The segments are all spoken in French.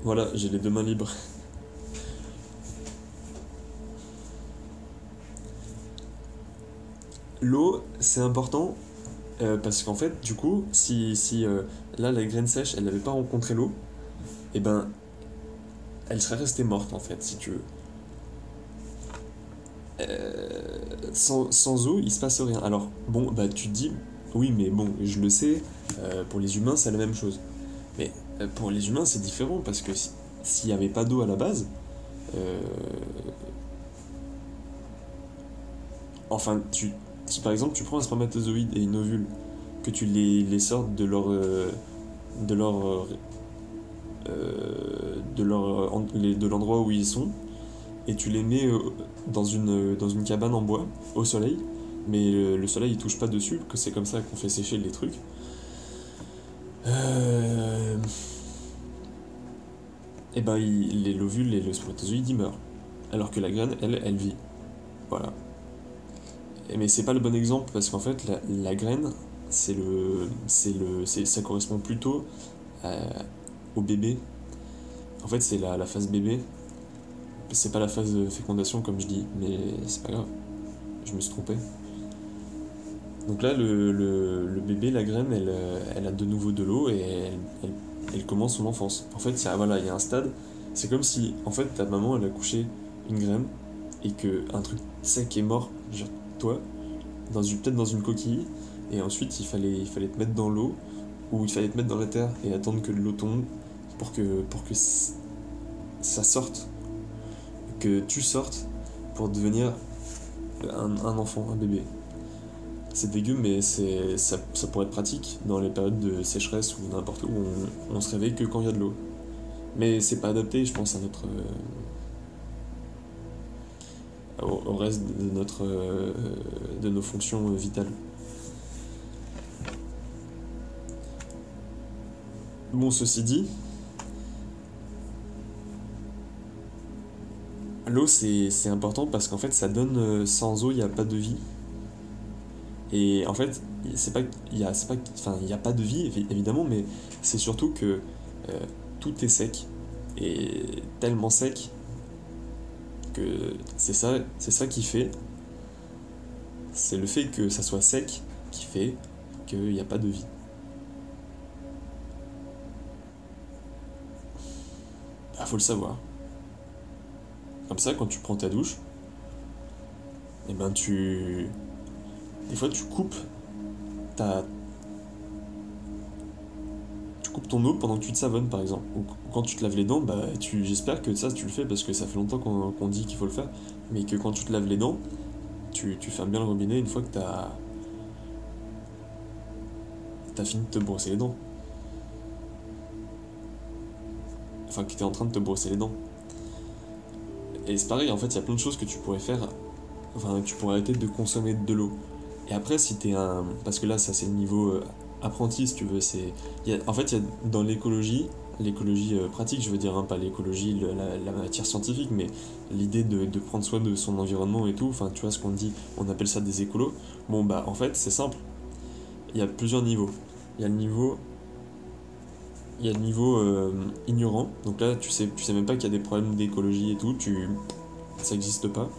Voilà, j'ai les deux mains libres. L'eau, c'est important parce qu'en fait, du coup, si là, la graine sèche, elle n'avait pas rencontré l'eau, et ben, elle serait restée morte, en fait, si tu veux. Sans eau, il se passe rien. Alors, bon, bah, tu te dis, oui, mais bon, je le sais, pour les humains, c'est la même chose. Mais pour les humains, c'est différent parce que s'il n'y avait pas d'eau à la base, euh, enfin, si par exemple tu prends un spermatozoïde et une ovule, que tu les sortes de leur, de l'endroit où ils sont, et tu les mets dans une cabane en bois, au soleil, mais le soleil il touche pas dessus, que c'est comme ça qu'on fait sécher les trucs. Euh, et ben l'ovule et le spermatozoïde ils meurent, alors que la graine elle vit. Voilà. Mais c'est pas le bon exemple parce qu'en fait la graine ça correspond plutôt au bébé. En fait c'est la phase bébé. C'est pas la phase de fécondation comme je dis, mais c'est pas grave. Je me suis trompé. Donc là le bébé, la graine, elle a de nouveau de l'eau et elle commence son enfance. En fait voilà, il y a un stade. C'est comme si en fait ta maman elle a couché une graine et que un truc sec est mort, genre toi, peut-être dans une coquille, et ensuite il fallait te mettre dans l'eau, ou il fallait te mettre dans la terre et attendre que l'eau tombe pour que ça sorte, que tu sortes pour devenir un enfant, un bébé. C'est dégueu, mais ça pourrait être pratique dans les périodes de sécheresse ou n'importe où on se réveille que quand il y a de l'eau. Mais c'est pas adapté, je pense, à au reste de nos fonctions vitales. Bon, ceci dit, l'eau, c'est important parce qu'en fait, ça donne. Sans eau, il n'y a pas de vie. Et en fait, c'est pas, c'est pas, enfin, il n'y a pas de vie, évidemment, mais c'est surtout que euh, tout est sec. Et tellement sec que c'est ça qui fait. C'est le fait que ça soit sec qui fait qu'il n'y a pas de vie. Ah, faut le savoir. Comme ça, quand tu prends ta douche, et ben des fois, ta, tu coupes ton eau pendant que tu te savonnes par exemple. Ou quand tu te laves les dents, bah j'espère que ça tu le fais parce que ça fait longtemps qu'on dit qu'il faut le faire. Mais que quand tu te laves les dents, tu fermes bien le robinet une fois que t'as fini de te brosser les dents. Enfin que t'es en train de te brosser les dents. Et c'est pareil, en fait, il y a plein de choses que tu pourrais faire. Enfin, tu pourrais arrêter de consommer de l'eau. Et après, si t'es un. Parce que là, ça, c'est le niveau apprenti, si tu veux. En fait, dans l'écologie pratique, je veux dire, hein, pas l'écologie, la matière scientifique, mais l'idée de prendre soin de son environnement et tout. Enfin, tu vois ce qu'on dit, on appelle ça des écolos. Bon, bah, en fait, c'est simple. Il y a plusieurs niveaux. Il y a le niveau. Il y a le niveau ignorant. Donc là, tu sais même pas qu'il y a des problèmes d'écologie et tout. Ça n'existe pas.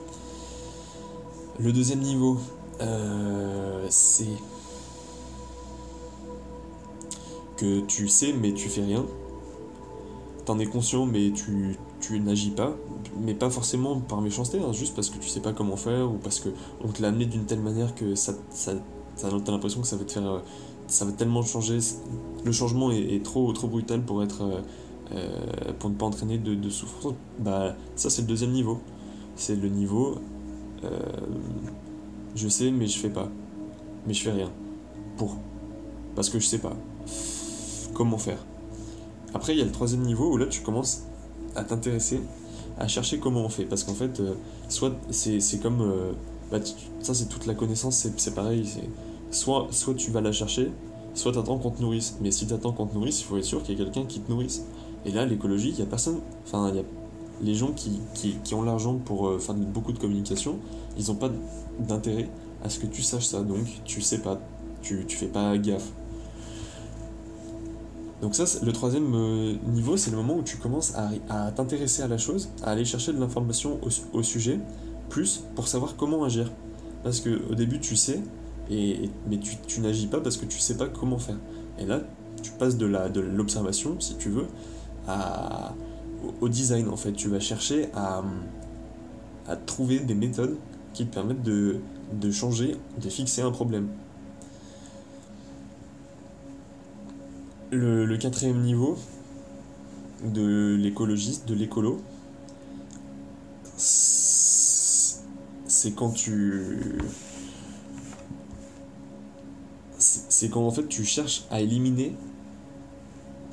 Le deuxième niveau, c'est que tu sais mais tu fais rien. T'en es conscient mais tu n'agis pas. Mais pas forcément par méchanceté, hein, juste parce que tu sais pas comment faire ou parce que on te l'a amené d'une telle manière que t'as l'impression que ça va te faire. Ça va tellement changer. Le changement est trop brutal pour ne pas entraîner de souffrance. Bah, ça c'est le deuxième niveau. C'est le niveau. euh, je sais mais je fais pas. Mais je fais rien. Pour. Parce que je sais pas comment faire. Après, il y a le troisième niveau où là, tu commences à t'intéresser, à chercher comment on fait. Parce qu'en fait, soit c'est comme. Bah, ça, c'est toute la connaissance, c'est pareil. Soit tu vas la chercher, soit t'attends qu'on te nourrisse. Mais si t'attends qu'on te nourrisse, il faut être sûr qu'il y a quelqu'un qui te nourrisse. Et là, l'écologie, il y a personne. Enfin, il y a les gens qui ont l'argent pour faire beaucoup de communication, ils n'ont pas d'intérêt à ce que tu saches ça. Donc, tu sais pas. Tu fais pas gaffe. Donc ça, le troisième niveau, c'est le moment où tu commences à t'intéresser à la chose, à aller chercher de l'information au sujet, plus pour savoir comment agir. Parce que au début, tu sais, mais tu n'agis pas parce que tu sais pas comment faire. Et là, tu passes de l'observation, si tu veux, au design, en fait. Tu vas chercher à trouver des méthodes qui te permettent de changer, de fixer un problème. Le quatrième niveau de l'écologiste, de l'écolo, c'est quand c'est quand en fait tu cherches à éliminer,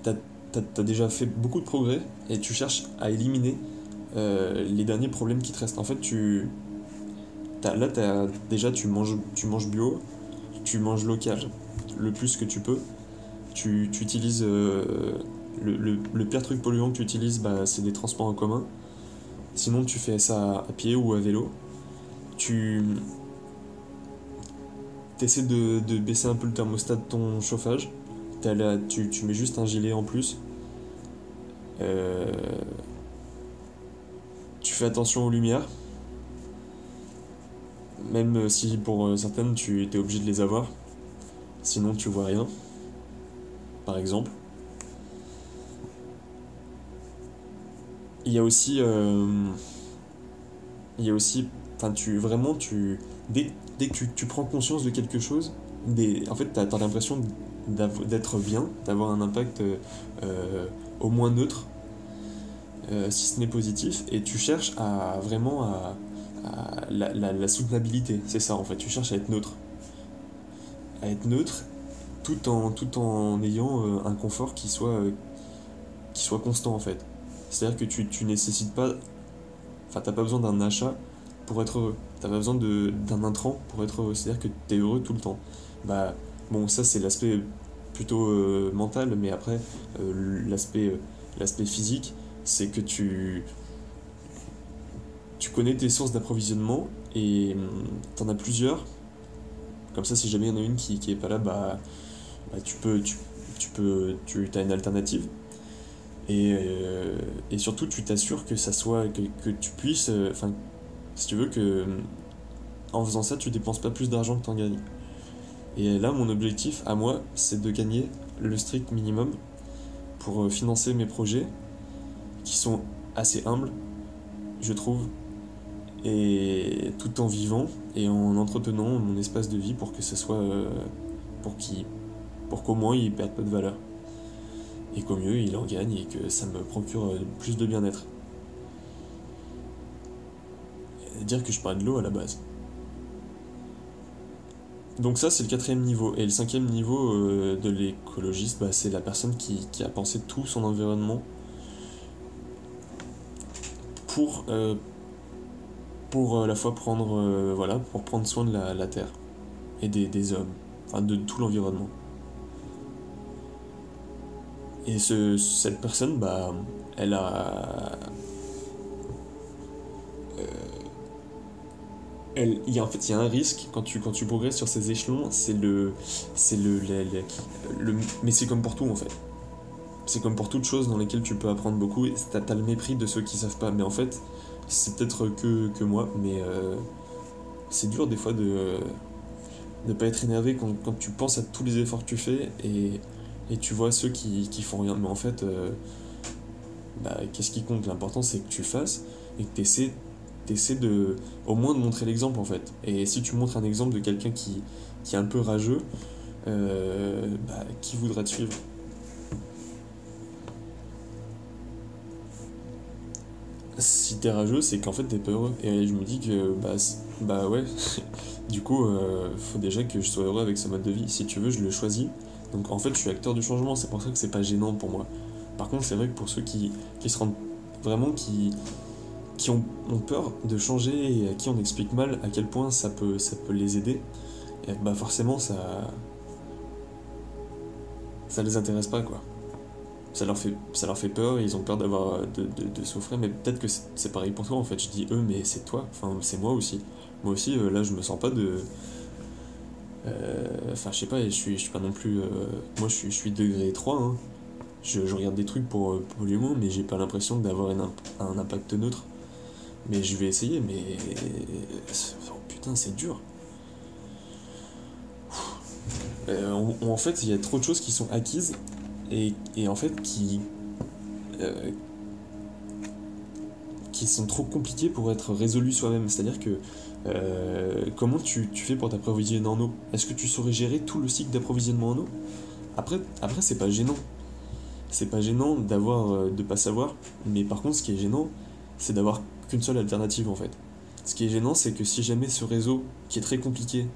t'as, t'as déjà fait beaucoup de progrès et tu cherches à éliminer les derniers problèmes qui te restent. En fait, déjà tu manges bio, tu manges local le plus que tu peux, tu utilises le pire truc polluant que tu utilises, bah, c'est des transports en commun. Sinon, tu fais ça à pied ou à vélo. Tu essaies de baisser un peu le thermostat de ton chauffage. Tu mets juste un gilet en plus. Euh, tu fais attention aux lumières. Même si pour certaines, tu es obligé de les avoir. Sinon, tu vois rien, par exemple. Il y a aussi... il y a aussi... Enfin, dès que tu prends conscience de quelque chose, en fait, t'as l'impression d'être bien, d'avoir un impact au moins neutre, si ce n'est positif, et tu cherches à vraiment à la soutenabilité. C'est ça, en fait. Tu cherches à être neutre. À être neutre tout en ayant un confort qui soit constant, en fait. C'est-à-dire que tu nécessites pas... Enfin, t'as pas besoin d'un achat pour être heureux. T'as pas besoin d'un intrant pour être heureux. C'est-à-dire que t'es heureux tout le temps. Bah, bon, ça c'est l'aspect plutôt mental, mais après, l'aspect physique, c'est que tu connais tes sources d'approvisionnement et t'en as plusieurs. Comme ça, si jamais il y en a une qui est pas là, bah tu as une alternative. Et surtout, tu t'assures que ça soit que tu puisses, enfin, si tu veux que en faisant ça, tu dépenses pas plus d'argent que t'en gagnes. Et là, mon objectif à moi, c'est de gagner le strict minimum pour financer mes projets qui sont assez humbles, je trouve, et tout en vivant et en entretenant mon espace de vie pour que ce soit pour qu'il pour qu'au moins il perde pas de valeur et qu'au mieux il en gagne et que ça me procure plus de bien-être. Et dire que je parlais de l'eau à la base. Donc ça c'est le quatrième niveau. Et le cinquième niveau de l'écologiste, bah, c'est la personne qui a pensé tout son environnement pour, euh, pour à la fois prendre, voilà, pour prendre soin de la terre et des hommes, enfin de tout l'environnement. Et cette personne, bah, elle a, en fait, il y a un risque quand tu progresses sur ces échelons, mais c'est comme pour tout en fait. C'est comme pour toute chose dans lesquelles tu peux apprendre beaucoup. Et t'as le mépris de ceux qui savent pas. Mais en fait, c'est peut-être que moi, mais c'est dur des fois de pas être énervé quand tu penses à tous les efforts que tu fais et tu vois ceux qui font rien. Mais en fait, bah, qu'est-ce qui compte? L'important c'est que tu fasses et que t'essaies au moins de montrer l'exemple en fait. Et si tu montres un exemple de quelqu'un qui est un peu rageux, bah, qui voudra te suivre? Si t'es rageux, c'est qu'en fait t'es pas heureux. Et je me dis que bah ouais, du coup, faut déjà que je sois heureux avec ce mode de vie. Si tu veux, je le choisis. Donc en fait, je suis acteur du changement, c'est pour ça que c'est pas gênant pour moi. Par contre, c'est vrai que pour ceux qui se rendent vraiment, qui ont peur de changer et à qui on explique mal à quel point ça peut les aider, et bah forcément ça les intéresse pas quoi. Ça leur fait peur, ils ont peur de souffrir, mais peut-être que c'est pareil pour toi en fait. Je dis eux, mais c'est toi, enfin c'est moi aussi. Moi aussi, là je me sens pas de. Enfin je sais pas, je suis pas non plus. Moi je suis degré 3, hein. Je regarde des trucs pour polluer moins, mais j'ai pas l'impression d'avoir un impact neutre. Mais je vais essayer, mais. Oh, putain, c'est dur. En fait, il y a trop de choses qui sont acquises et en fait euh, qui sont trop compliquées pour être résolues soi-même. C'est-à-dire que comment tu fais pour t'approvisionner en eau? Est-ce que tu saurais gérer tout le cycle d'approvisionnement en eau? Après c'est pas gênant. C'est pas gênant de pas savoir, mais par contre, ce qui est gênant, c'est d'avoir qu'une seule alternative en fait. Ce qui est gênant, c'est que si jamais ce réseau, qui est très compliqué,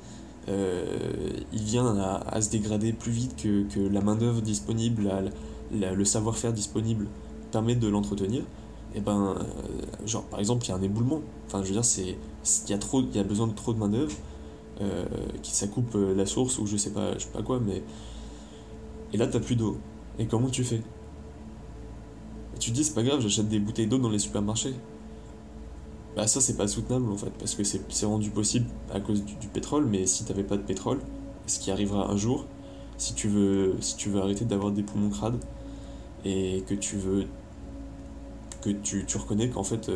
il vient à se dégrader plus vite que la main-d'œuvre disponible, le savoir-faire disponible permet de l'entretenir, et ben, genre par exemple, il y a un éboulement. Enfin, je veux dire, il y a besoin de trop de main-d'œuvre, qui ça coupe la source ou je sais pas quoi, mais et là t'as plus d'eau. Et comment tu fais? Et tu te dis, c'est pas grave, j'achète des bouteilles d'eau dans les supermarchés. Bah ça c'est pas soutenable en fait, parce que c'est rendu possible à cause du pétrole, mais si t'avais pas de pétrole, ce qui arrivera un jour, si tu veux arrêter d'avoir des poumons crades, et que tu reconnais qu'en fait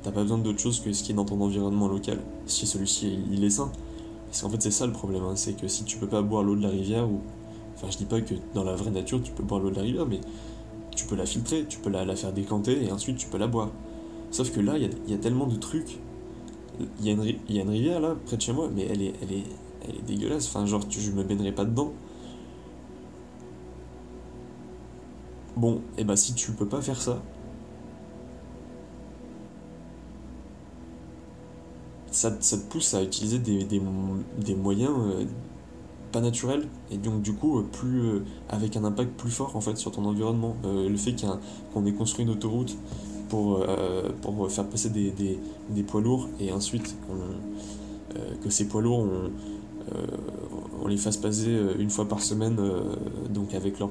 t'as pas besoin d'autre chose que ce qui est dans ton environnement local, si celui-ci il est sain. Parce qu'en fait c'est ça le problème, hein, c'est que si tu peux pas boire l'eau de la rivière, ou... Enfin je dis pas que dans la vraie nature tu peux boire l'eau de la rivière, mais tu peux la filtrer, tu peux la faire décanter, et ensuite tu peux la boire. Sauf que là, il y a tellement de trucs. Il y a une rivière là, près de chez moi, mais elle est dégueulasse. Enfin, genre, je me baignerai pas dedans. Bon, et bah si tu peux pas faire ça, ça te pousse à utiliser des moyens pas naturels, et donc du coup, avec un impact plus fort en fait sur ton environnement. Le fait qu'on ait construit une autoroute pour faire passer des poids lourds, et ensuite que ces poids lourds, euh, on les fasse passer une fois par semaine, donc avec leur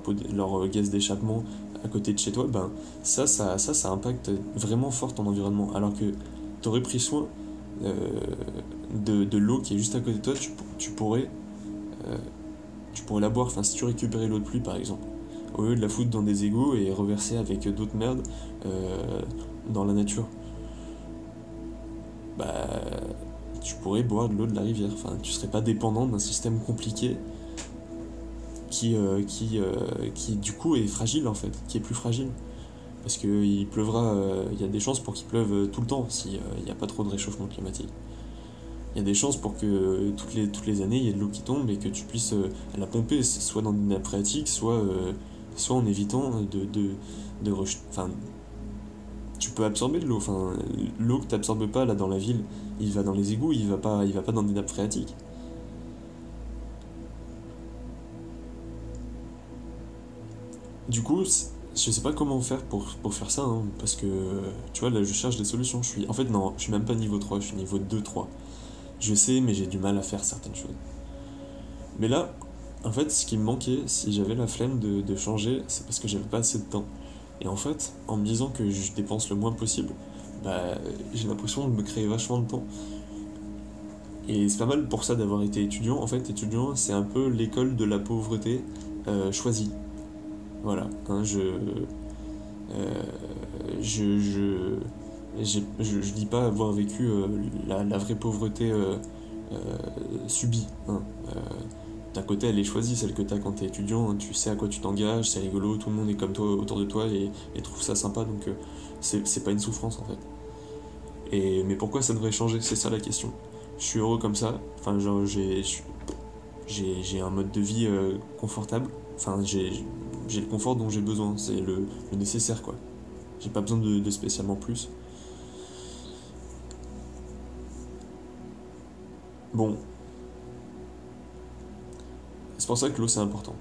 gaz d'échappement à côté de chez toi, ben ça impacte vraiment fort ton environnement. Alors que tu aurais pris soin euh, de l'eau qui est juste à côté de toi, euh, tu pourrais la boire. Enfin, si tu récupérais l'eau de pluie par exemple, au lieu de la foutre dans des égouts et reverser avec d'autres merdes dans la nature, bah tu pourrais boire de l'eau de la rivière. Enfin, tu serais pas dépendant d'un système compliqué qui du coup est fragile en fait, qui est plus fragile. Parce qu'il pleuvra, il y a des chances pour qu'il pleuve tout le temps s'il n'y a pas trop de réchauffement climatique. Il y a des chances pour que toutes les années il y ait de l'eau qui tombe et que tu puisses la pomper, soit dans une nappe phréatique, soit en évitant enfin, tu peux absorber de l'eau. Enfin, l'eau que tu n'absorbes pas là dans la ville, il va dans les égouts, il va pas dans des nappes phréatiques. Du coup, je sais pas comment faire pour faire ça, hein, parce que tu vois, là je cherche des solutions. En fait, non, je suis même pas niveau 3, je suis niveau 2-3. Je sais, mais j'ai du mal à faire certaines choses. Mais là, en fait, ce qui me manquait, si j'avais la flemme de changer, c'est parce que j'avais pas assez de temps. Et en fait, en me disant que je dépense le moins possible, bah, j'ai l'impression de me créer vachement de temps. Et c'est pas mal pour ça d'avoir été étudiant. En fait, étudiant, c'est un peu l'école de la pauvreté choisie. Voilà, hein, euh, je dis pas avoir vécu la vraie pauvreté euh, subie, hein. D'un côté, elle est choisie, celle que t'as quand t'es étudiant, hein. Tu sais à quoi tu t'engages, c'est rigolo, tout le monde est comme toi autour de toi et trouve ça sympa, donc c'est pas une souffrance en fait. Mais pourquoi ça devrait changer? C'est ça la question. Je suis heureux comme ça, enfin, genre, j'ai un mode de vie confortable, enfin, j'ai le confort dont j'ai besoin, c'est le nécessaire quoi. J'ai pas besoin de spécialement plus. Bon, c'est pour ça que l'eau c'est important.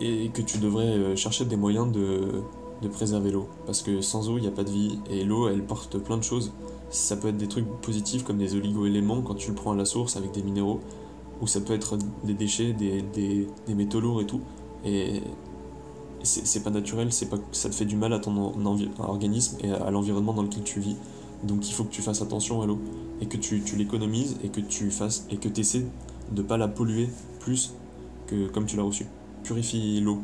Et que tu devrais chercher des moyens de préserver l'eau. Parce que sans eau, il n'y a pas de vie. Et l'eau, elle porte plein de choses. Ça peut être des trucs positifs comme des oligo-éléments quand tu le prends à la source avec des minéraux. Ou ça peut être des déchets, des métaux lourds et tout. Et c'est pas naturel, ça te fait du mal à ton organisme et à l'environnement dans lequel tu vis. Donc il faut que tu fasses attention à l'eau. Et que tu l'économises et que tu essaies de pas la polluer plus que comme tu l'as reçu. Purifie l'eau.